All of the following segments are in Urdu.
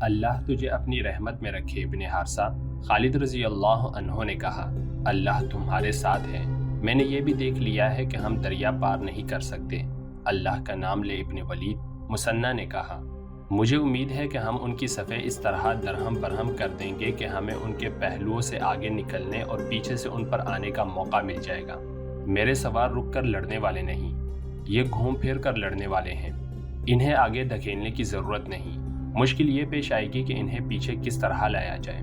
اللہ تجھے اپنی رحمت میں رکھے ابن حارثہ۔ خالد رضی اللہ عنہ نے کہا، اللہ تمہارے ساتھ ہے، میں نے یہ بھی دیکھ لیا ہے کہ ہم دریا پار نہیں کر سکتے۔ اللہ کا نام لے ابن ولید۔ مثنیٰ نے کہا، مجھے امید ہے کہ ہم ان کی صفیں اس طرح درہم برہم کر دیں گے کہ ہمیں ان کے پہلوؤں سے آگے نکلنے اور پیچھے سے ان پر آنے کا موقع مل جائے گا۔ میرے سوار رک کر لڑنے والے نہیں، یہ گھوم پھر کر لڑنے والے ہیں، انہیں آگے دھکیلنے کی ضرورت نہیں۔ مشکل یہ پیش آئے گی کہ انہیں پیچھے کس طرح لایا جائے۔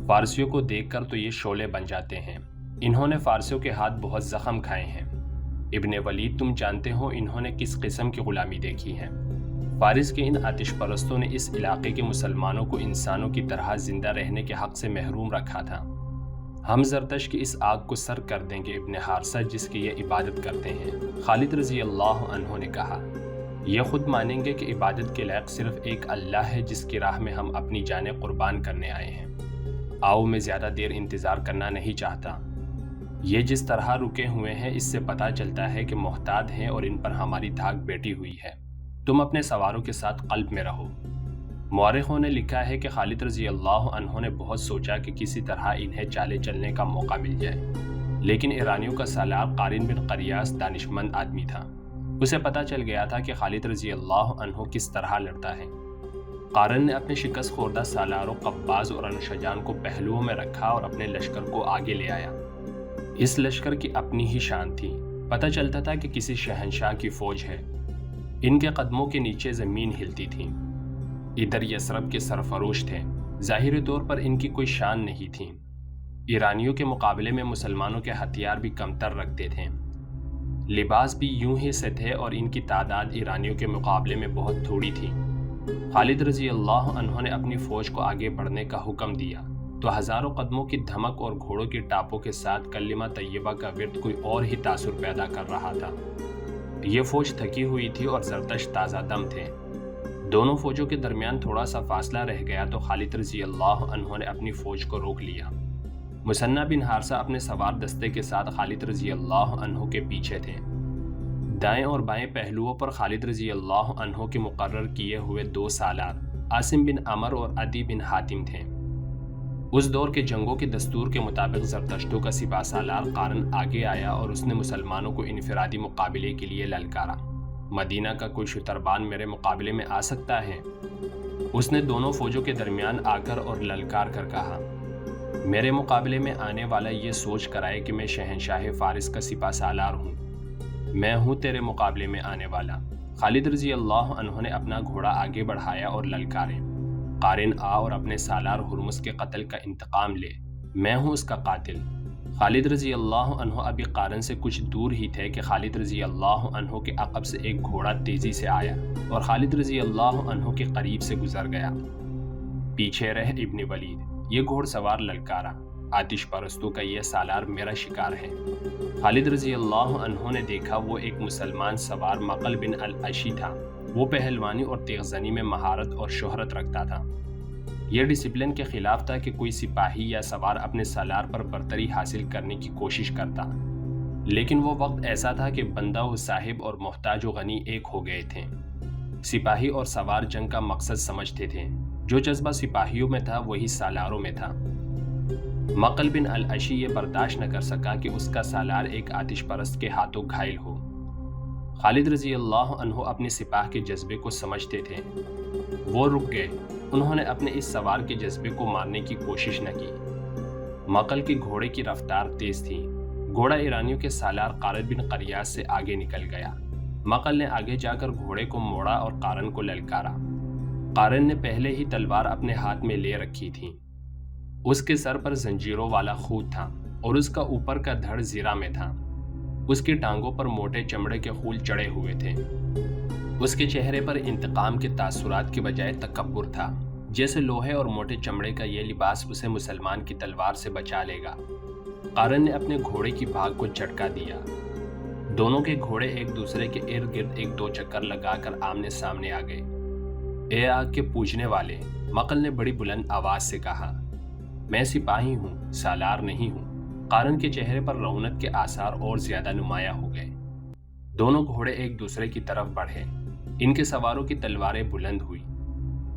فارسیوں کو دیکھ کر تو یہ شعلے بن جاتے ہیں، انہوں نے فارسیوں کے ہاتھ بہت زخم کھائے ہیں۔ ابن ولید، تم جانتے ہو انہوں نے کس قسم کی غلامی دیکھی ہے۔ فارس کے ان آتش پرستوں نے اس علاقے کے مسلمانوں کو انسانوں کی طرح زندہ رہنے کے حق سے محروم رکھا تھا۔ ہم زرتش کی اس آگ کو سر کر دیں گے ابن حارثہ جس کی یہ عبادت کرتے ہیں۔ خالد رضی اللہ عنہ نے کہا، یہ خود مانیں گے کہ عبادت کے لائق صرف ایک اللہ ہے جس کی راہ میں ہم اپنی جانیں قربان کرنے آئے ہیں۔ آؤ، میں زیادہ دیر انتظار کرنا نہیں چاہتا۔ یہ جس طرح رکے ہوئے ہیں اس سے پتہ چلتا ہے کہ محتاط ہیں اور ان پر ہماری دھاک بیٹھی ہوئی ہے۔ تم اپنے سواروں کے ساتھ قلب میں رہو۔ مورخوں نے لکھا ہے کہ خالد رضی اللہ عنہ نے بہت سوچا کہ کسی طرح انہیں چالے چلنے کا موقع مل جائے، لیکن ایرانیوں کا سالار قارن بن قریاس دانشمند آدمی تھا۔ اسے پتہ چل گیا تھا کہ خالد رضی اللہ عنہ کس طرح لڑتا ہے۔ قارن نے اپنے شکست خوردہ سالاروں قباز اور انوشجان کو پہلوؤں میں رکھا اور اپنے لشکر کو آگے لے آیا۔ اس لشکر کی اپنی ہی شان تھی، پتہ چلتا تھا کہ کسی شہنشاہ کی فوج ہے۔ ان کے قدموں کے نیچے زمین ہلتی تھی۔ ادھر یثرب کے سرفروش تھے، ظاہری طور پر ان کی کوئی شان نہیں تھی۔ ایرانیوں کے مقابلے میں مسلمانوں کے ہتھیار بھی کمتر رکھتے تھے، لباس بھی یوں ہی سے تھے اور ان کی تعداد ایرانیوں کے مقابلے میں بہت تھوڑی تھی۔ خالد رضی اللہ عنہ نے اپنی فوج کو آگے بڑھنے کا حکم دیا تو ہزاروں قدموں کی دھمک اور گھوڑوں کی ٹاپوں کے ساتھ کلمہ طیبہ کا ورد کوئی اور ہی تاثر پیدا کر رہا تھا۔ یہ فوج تھکی ہوئی تھی اور زرتش تازہ دم تھے۔ دونوں فوجوں کے درمیان تھوڑا سا فاصلہ رہ گیا تو خالد رضی اللہ عنہ نے اپنی فوج کو روک لیا۔ مثنیٰ بن حارثہ اپنے سوار دستے کے ساتھ خالد رضی اللہ عنہ کے پیچھے تھے۔ دائیں اور بائیں پہلوؤں پر خالد رضی اللہ عنہ کے مقرر کیے ہوئے دو سالار عاصم بن عمر اور عدی بن حاتم تھے۔ اس دور کے جنگوں کے دستور کے مطابق زرتشتوں کا سپہ سالار قارن آگے آیا اور اس نے مسلمانوں کو انفرادی مقابلے کے لیے للکارا۔ مدینہ کا کوئی شتربان میرے مقابلے میں آ سکتا ہے؟ اس نے دونوں فوجوں کے درمیان آ کر اور للکار کر کہا، میرے مقابلے میں آنے والا یہ سوچ کر آئے کہ میں شہنشاہ فارس کا سپہ سالار ہوں۔ میں ہوں تیرے مقابلے میں آنے والا۔ خالد رضی اللہ عنہ نے اپنا گھوڑا آگے بڑھایا اور للکارے، قارن آ اور اپنے سالار ہرمز کے قتل کا انتقام لے، میں ہوں اس کا قاتل۔ خالد رضی اللہ عنہ ابھی قارن سے کچھ دور ہی تھے کہ خالد رضی اللہ عنہ کے عقب سے ایک گھوڑا تیزی سے آیا اور خالد رضی اللہ عنہ کے قریب سے گزر گیا۔ پیچھے رہ ابن ولید، یہ گھوڑ سوار للکارا، آتش پرستوں کا یہ سالار میرا شکار ہے۔ خالد رضی اللہ عنہ نے دیکھا وہ ایک مسلمان سوار مقل بن الاشی تھا۔ وہ پہلوانی اور تیغزنی میں مہارت اور شہرت رکھتا تھا۔ یہ ڈسپلن کے خلاف تھا کہ کوئی سپاہی یا سوار اپنے سالار پر برتری حاصل کرنے کی کوشش کرتا، لیکن وہ وقت ایسا تھا کہ بندہ و صاحب اور محتاج و غنی ایک ہو گئے تھے۔ سپاہی اور سوار جنگ کا مقصد سمجھتے تھے، جو جذبہ سپاہیوں میں تھا وہی سالاروں میں تھا۔ مقل بن الاشی یہ برداشت نہ کر سکا کہ اس کا سالار ایک آتش پرست کے ہاتھوں گھائل ہو۔ خالد رضی اللہ عنہ اپنے سپاہ کے جذبے کو سمجھتے تھے، وہ رک گئے۔ انہوں نے اپنے اس سوار کے جذبے کو مارنے کی کوشش نہ کی۔ مقل کے گھوڑے کی رفتار تیز تھی۔ گھوڑا ایرانیوں کے سالار قارن بن قریاس سے آگے نکل گیا۔ مقل نے آگے جا کر گھوڑے کو موڑا اور قارن کو للکارا۔ قارن نے پہلے ہی تلوار اپنے ہاتھ میں لے رکھی تھی۔ اس کے سر پر زنجیروں والا خود تھا اور اس کا اوپر کا دھڑ زیرہ میں تھا۔ اس کی ٹانگوں پر موٹے چمڑے کے خول چڑھے ہوئے تھے۔ اس کے چہرے پر انتقام کے تاثرات کے بجائے تکبر تھا، جیسے لوہے اور موٹے چمڑے کا یہ لباس اسے مسلمان کی تلوار سے بچا لے گا۔ قارن نے اپنے گھوڑے کی بھاگ کو جھٹکا دیا۔ دونوں کے گھوڑے ایک دوسرے کے ارد گرد ایک دو چکر لگا کر آمنے سامنے آ گئے۔ اے آگ کے پوجنے والے، مقل نے بڑی بلند آواز سے کہا، میں سپاہی ہوں، سالار نہیں ہوں۔ قارن کے چہرے پر رونق کے آثار اور زیادہ نمایاں ہو گئے۔ دونوں گھوڑے ایک دوسرے کی طرف بڑھے، ان کے سواروں کی تلواریں بلند ہوئی۔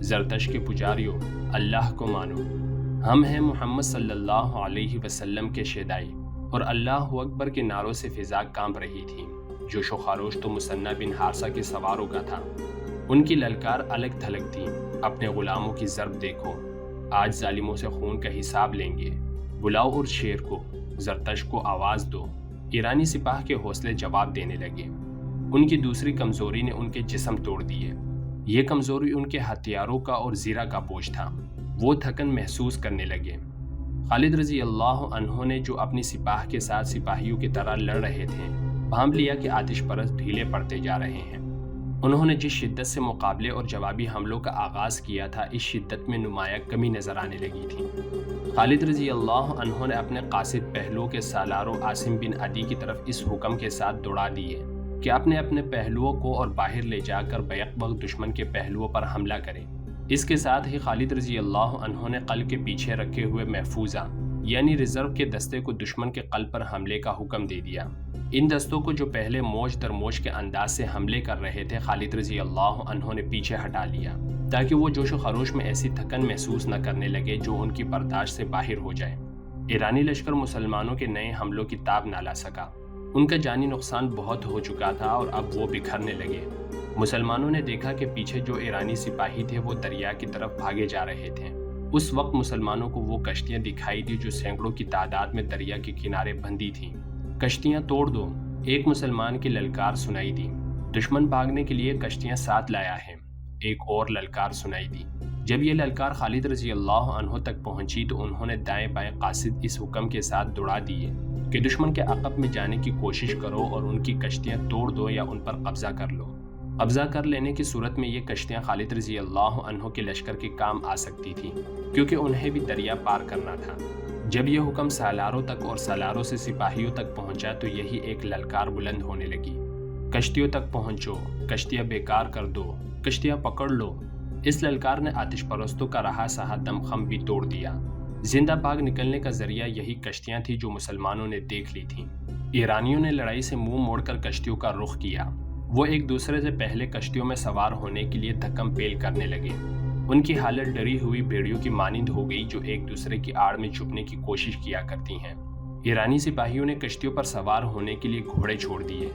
زرتش کے پجاریوں، اللہ کو مانو، ہم ہیں محمد صلی اللہ علیہ وسلم کے شیدائی، اور اللہ اکبر کے نعروں سے فضا کانپ رہی تھی۔ جوش و خروش تو مثنہ بن حارثہ کے سواروں کا تھا، ان کی للکار الگ تھلگ تھی، اپنے غلاموں کی ضرب دیکھو، آج ظالموں سے خون کا حساب لیں گے، بلاؤ اور شیر کو، زرتش کو آواز دو۔ ایرانی سپاہ کے حوصلے جواب دینے لگے۔ ان کی دوسری کمزوری نے ان کے جسم توڑ دیے۔ یہ کمزوری ان کے ہتھیاروں کا اور زیرہ کا بوجھ تھا، وہ تھکن محسوس کرنے لگے۔ خالد رضی اللہ عنہ نے جو اپنی سپاہ کے ساتھ سپاہیوں کی طرح لڑ رہے تھے، بھانپ لیا کہ آتش پرست ڈھیلے پڑتے جا رہے ہیں۔ انہوں نے جس شدت سے مقابلے اور جوابی حملوں کا آغاز کیا تھا، اس شدت میں نمایاں کمی نظر آنے لگی تھی۔ خالد رضی اللہ عنہ نے اپنے قاصد پہلوؤں کے سالاروں عاصم بن عدی کی طرف اس حکم کے ساتھ دوڑا دیے کہ اپنے اپنے پہلوؤں کو اور باہر لے جا کر بیک وقت دشمن کے پہلوؤں پر حملہ کریں۔ اس کے ساتھ ہی خالد رضی اللہ عنہ نے قلعے کے پیچھے رکھے ہوئے محفوظہ یعنی ریزرو کے دستے کو دشمن کے قلعے پر حملے کا حکم دے دیا۔ ان دستوں کو جو پہلے موج در موج کے انداز سے حملے کر رہے تھے، خالد رضی اللہ عنہ نے پیچھے ہٹا لیا تاکہ وہ جوش و خروش میں ایسی تھکن محسوس نہ کرنے لگے جو ان کی برداشت سے باہر ہو جائے۔ ایرانی لشکر مسلمانوں کے نئے حملوں کی تاب نہ لا سکا، ان کا جانی نقصان بہت ہو چکا تھا اور اب وہ بکھرنے لگے۔ مسلمانوں نے دیکھا کہ پیچھے جو ایرانی سپاہی تھے وہ دریا کی طرف بھاگے جا رہے تھے۔ اس وقت مسلمانوں کو وہ کشتیاں دکھائی دی جو سینکڑوں کی تعداد میں دریا کے کنارے بندھی تھیں۔ کشتیاں توڑ دو، ایک مسلمان کی للکار سنائی دی۔ دشمن بھاگنے کے لیے کشتیاں ساتھ لایا ہے، ایک اور للکار سنائی دی۔ جب یہ للکار خالد رضی اللہ عنہ تک پہنچی تو انہوں نے دائیں بائیں قاصد اس حکم کے ساتھ دوڑا دیے کہ دشمن کے عقب میں جانے کی کوشش کرو اور ان کی کشتیاں توڑ دو یا ان پر قبضہ کر لو۔ قبضہ کر لینے کی صورت میں یہ کشتیاں خالد رضی اللہ عنہ کے لشکر کے کام آ سکتی تھیں، کیونکہ انہیں بھی دریا پار کرنا تھا۔ جب یہ حکم سالاروں تک اور سالاروں سے سپاہیوں تک پہنچا تو یہی ایک للکار بلند ہونے لگی، کشتیوں تک پہنچو، کشتیاں بیکار کر دو، کشتیاں پکڑ لو۔ اس للکار نے آتش پرستوں کا رہا سہا دمخم بھی توڑ دیا۔ زندہ بھاگ نکلنے کا ذریعہ یہی کشتیاں تھیں جو مسلمانوں نے دیکھ لی تھیں۔ ایرانیوں نے لڑائی سے منہ موڑ کر کشتیوں کا رخ کیا۔ وہ ایک دوسرے سے پہلے کشتیوں میں سوار ہونے کے لیے دھکم پیل کرنے لگے۔ ان کی حالت ڈری ہوئی بھیڑیوں کی مانند ہو گئی جو ایک دوسرے کی آڑ میں چھپنے کی کوشش کیا کرتی ہیں۔ ایرانی سپاہیوں نے کشتیوں پر سوار ہونے کے لیے گھوڑے چھوڑ دیے،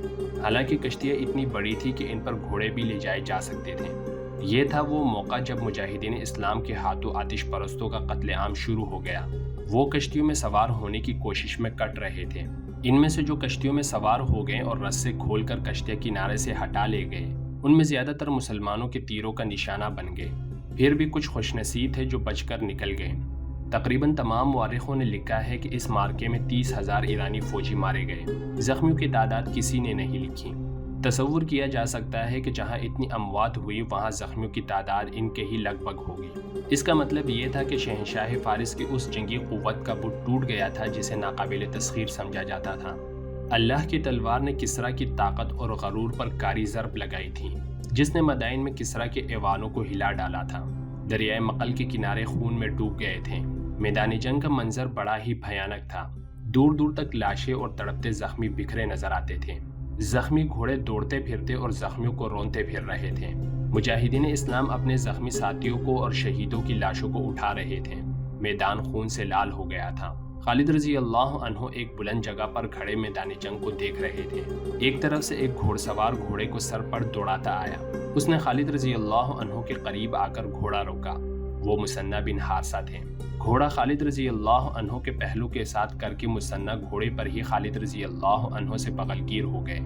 حالانکہ کشتیاں اتنی بڑی تھی کہ ان پر گھوڑے بھی لے جائے جا سکتے تھے۔ یہ تھا وہ موقع جب مجاہدین اسلام کے ہاتھوں آتش پرستوں کا قتل عام شروع ہو گیا۔ وہ کشتیوں میں سوار ہونے کی کوشش میں کٹ رہے تھے۔ ان میں سے جو کشتیوں میں سوار ہو گئے اور رسے کھول کر کشتیاں کنارے سے ہٹا لے گئے، ان میں زیادہ تر مسلمانوں کے تیروں کا نشانہ بن گئے۔ پھر بھی کچھ خوش نصیب تھے جو بچ کر نکل گئے۔ تقریباً تمام مورخوں نے لکھا ہے کہ اس مارکے میں 30,000 ایرانی فوجی مارے گئے۔ زخمیوں کی تعداد کسی نے نہیں لکھی۔ تصور کیا جا سکتا ہے کہ جہاں اتنی اموات ہوئی وہاں زخمیوں کی تعداد ان کے ہی لگ بھگ ہوگی۔ اس کا مطلب یہ تھا کہ شہنشاہ فارس کی اس جنگی قوت کا بت ٹوٹ گیا تھا جسے ناقابل تسخیر سمجھا جاتا تھا۔ اللہ کی تلوار نے کسریٰ کی طاقت اور غرور پر کاری ضرب لگائی تھی، جس نے مدائن میں کسریٰ کے ایوانوں کو ہلا ڈالا تھا۔ دریائے مقل کے کنارے خون میں ڈوب گئے تھے۔ میدان جنگ کا منظر بڑا ہی بھیانک تھا۔ دور دور تک لاشیں اور تڑپتے زخمی بکھرے نظر آتے تھے۔ زخمی گھوڑے دوڑتے پھرتے اور زخمیوں کو رونتے پھر رہے تھے۔ مجاہدین اسلام اپنے زخمی ساتھیوں کو اور شہیدوں کی لاشوں کو اٹھا رہے تھے۔ میدان خون سے لال ہو گیا تھا۔ خالد رضی اللہ عنہ ایک بلند جگہ پر کھڑے میدان جنگ کو دیکھ رہے تھے۔ ایک طرف سے ایک گھوڑ سوار گھوڑے کو سر پر دوڑاتا آیا۔ اس نے خالد رضی اللہ عنہ کے قریب آ کر گھوڑا روکا۔ وہ مثنہ بن حارثہ تھے۔ گھوڑا خالد رضی اللہ عنہ کے پہلو کے ساتھ کر کے مثنہ گھوڑے پر ہی خالد رضی اللہ عنہ سے بغلگیر ہو گئے۔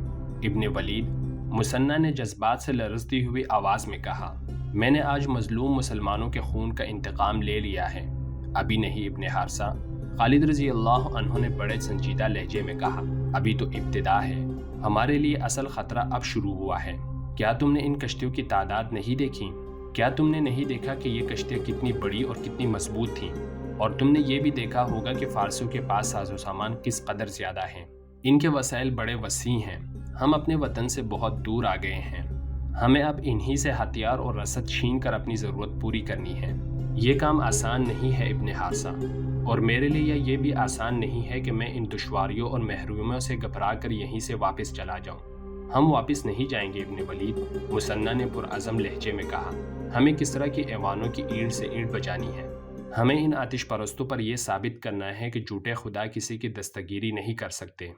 ابن ولید، مثنہ نے جذبات سے لرزتی ہوئی آواز میں کہا، میں نے آج مظلوم مسلمانوں کے خون کا انتقام لے لیا ہے۔ ابھی نہیں ابن حارثہ، خالد رضی اللہ عنہ نے بڑے سنجیدہ لہجے میں کہا، ابھی تو ابتدا ہے، ہمارے لیے اصل خطرہ اب شروع ہوا ہے۔ کیا تم نے ان کشتیوں کی تعداد نہیں دیکھی؟ کیا تم نے نہیں دیکھا کہ یہ کشتیاں کتنی بڑی اور کتنی مضبوط تھیں؟ اور تم نے یہ بھی دیکھا ہوگا کہ فارسیوں کے پاس ساز و سامان کس قدر زیادہ ہیں۔ ان کے وسائل بڑے وسیع ہیں۔ ہم اپنے وطن سے بہت دور آ گئے ہیں۔ ہمیں اب انہی سے ہتھیار اور رسد چھین کر اپنی ضرورت پوری کرنی ہے۔ یہ کام آسان نہیں ہے ابن حارثہ، اور میرے لیے یہ بھی آسان نہیں ہے کہ میں ان دشواریوں اور محرومیوں سے گھبرا کر یہیں سے واپس چلا جاؤں۔ ہم واپس نہیں جائیں گے ابن ولید، مثنہ نے پرعزم لہجے میں کہا۔ ہمیں کس طرح کی ایوانوں کی اینٹ سے اینٹ بجانی ہے۔ ہمیں ان آتش پرستوں پر یہ ثابت کرنا ہے کہ جھوٹے خدا کسی کی دستگیری نہیں کر سکتے۔